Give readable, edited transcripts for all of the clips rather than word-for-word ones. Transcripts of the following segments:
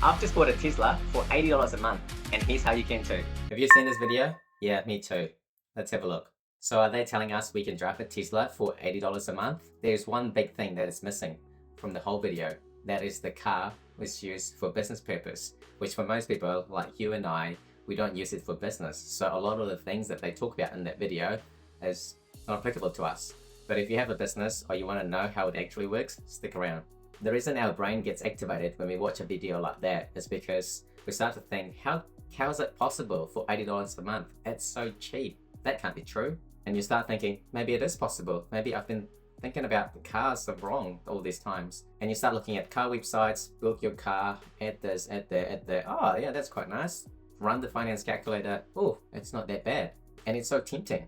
I've just bought a Tesla for $80 a month, and here's how you can too. Have you seen this video? Yeah, me too. Let's have a look. So are they telling us we can drive a Tesla for $80 a month? There's one big thing that is missing from the whole video. That is the car was used for business purpose, which for most people like you and I, we don't use it for business. So a lot of the things that they talk about in that video is not applicable to us. But if you have a business or you want to know how it actually works, stick around. The reason our brain gets activated when we watch a video like that is because we start to think, how is it possible for $80 a month? It's so cheap. That can't be true. And you start thinking, maybe it is possible. Maybe I've been thinking about the cars are wrong all these times. And you start looking at car websites, build your car, add this, add that, add that. Oh yeah, that's quite nice. Run the finance calculator. Oh, it's not that bad. And it's so tempting.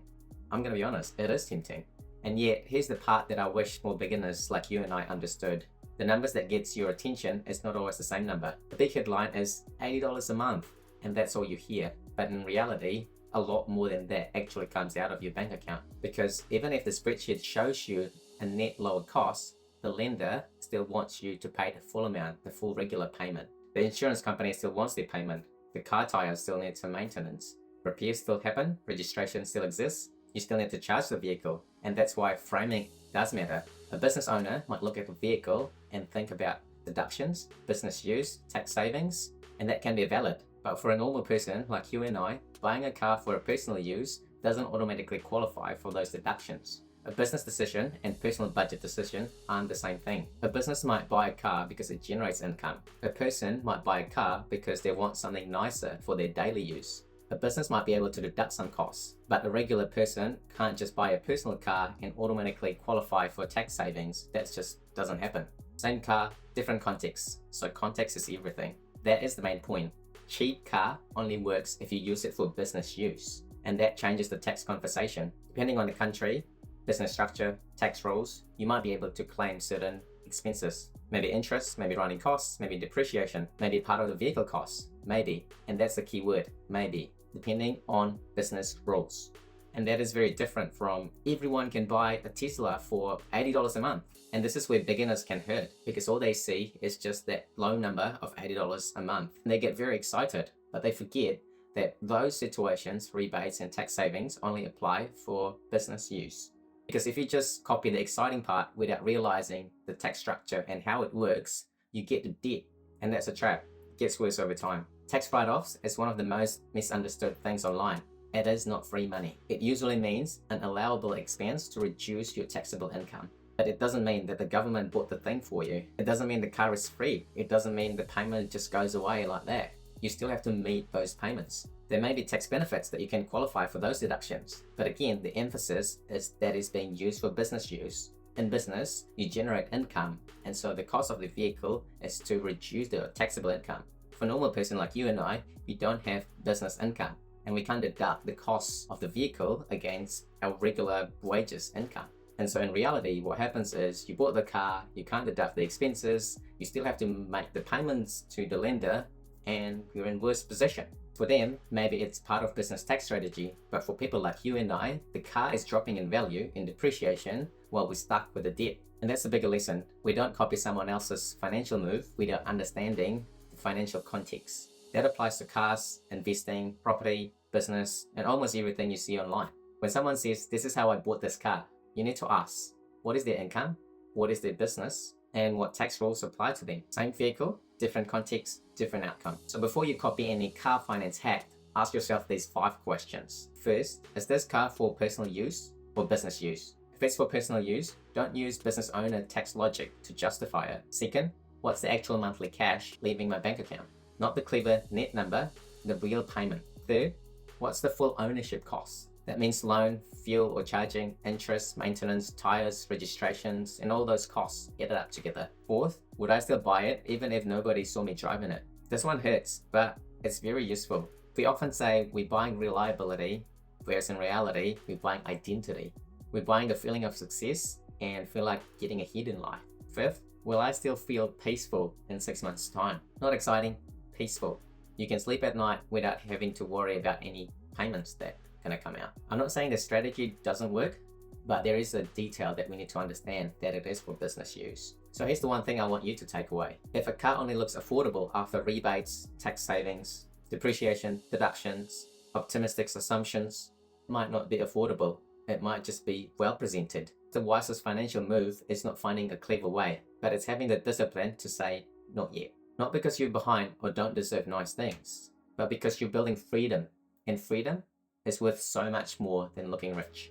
I'm gonna be honest, it is tempting. And yet, here's the part that I wish more beginners like you and I understood. The numbers that gets your attention is not always the same number. The big headline is $80 a month, and that's all you hear. But in reality, a lot more than that actually comes out of your bank account. Because even if the spreadsheet shows you a net lower cost, the lender still wants you to pay the full amount, the full regular payment. The insurance company still wants their payment. The car tires still need some maintenance. Repairs still happen, registration still exists. You still need to charge the vehicle, and that's why framing does matter. A business owner might look at a vehicle and think about deductions, business use, tax savings, and that can be valid. But for a normal person like you and I, buying a car for a personal use doesn't automatically qualify for those deductions. A business decision and personal budget decision aren't the same thing. A business might buy a car because it generates income. A person might buy a car because they want something nicer for their daily use. A business might be able to deduct some costs, but a regular person can't just buy a personal car and automatically qualify for tax savings. That just doesn't happen. Same car, different context. So context is everything. That is the main point. Cheap car only works if you use it for business use. And that changes the tax conversation. Depending on the country, business structure, tax rules, you might be able to claim certain expenses. Maybe interest, maybe running costs, maybe depreciation, maybe part of the vehicle costs, maybe. And that's the key word, maybe, depending on business rules. And that is very different from everyone can buy a Tesla for $80 a month. And this is where beginners can hurt, because all they see is just that low number of $80 a month. And they get very excited, but they forget that those situations, rebates and tax savings, only apply for business use. Because if you just copy the exciting part without realizing the tax structure and how it works, you get to debt. And that's a trap. It gets worse over time. Tax write-offs is one of the most misunderstood things online. It is not free money. It usually means an allowable expense to reduce your taxable income. But it doesn't mean that the government bought the thing for you. It doesn't mean the car is free. It doesn't mean the payment just goes away like that. You still have to meet those payments. There may be tax benefits that you can qualify for those deductions. But again, the emphasis is that it's being used for business use. In business, you generate income, and so the cost of the vehicle is to reduce the taxable income. For a normal person like you and I, we don't have business income, and we can't deduct the costs of the vehicle against our regular wages income. And so in reality, what happens is you bought the car, you can't deduct the expenses, you still have to make the payments to the lender, and you're in worse position. For them, maybe it's part of business tax strategy, but for people like you and I, the car is dropping in value, in depreciation, while we're stuck with the debt. And that's the bigger lesson. We don't copy someone else's financial move without understanding the financial context. That applies to cars, investing, property, business, and almost everything you see online. When someone says, this is how I bought this car, you need to ask, what is their income? What is their business? And what tax rules apply to them? Same vehicle, different context, different outcome. So before you copy any car finance hack, ask yourself these 5 questions. First, is this car for personal use or business use? If it's for personal use, don't use business owner tax logic to justify it. Second, what's the actual monthly cash leaving my bank account? Not the clever net number, the real payment. Third, what's the full ownership cost? That means loan, fuel or charging, interest, maintenance, tires, registrations, and all those costs. Get it up together. Fourth, would I still buy it even if nobody saw me driving it? This one hurts, but it's very useful. We often say we're buying reliability, whereas in reality, we're buying identity. We're buying the feeling of success and feel like getting ahead in life. Fifth, will I still feel peaceful in 6 months' time? Not exciting, peaceful. You can sleep at night without having to worry about any payments that going to come out. I'm not saying the strategy doesn't work, but there is a detail that we need to understand, that it is for business use. So here's the one thing I want you to take away. If a car only looks affordable after rebates, tax savings, depreciation, deductions, optimistic assumptions, it might not be affordable. It might just be well presented. The wisest financial move is not finding a clever way, but it's having the discipline to say, not yet. Not because you're behind or don't deserve nice things, but because you're building freedom. And freedom is worth so much more than looking rich.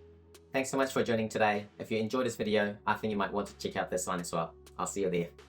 Thanks so much for joining today. If you enjoyed this video, I think you might want to check out this one as well. I'll see you there.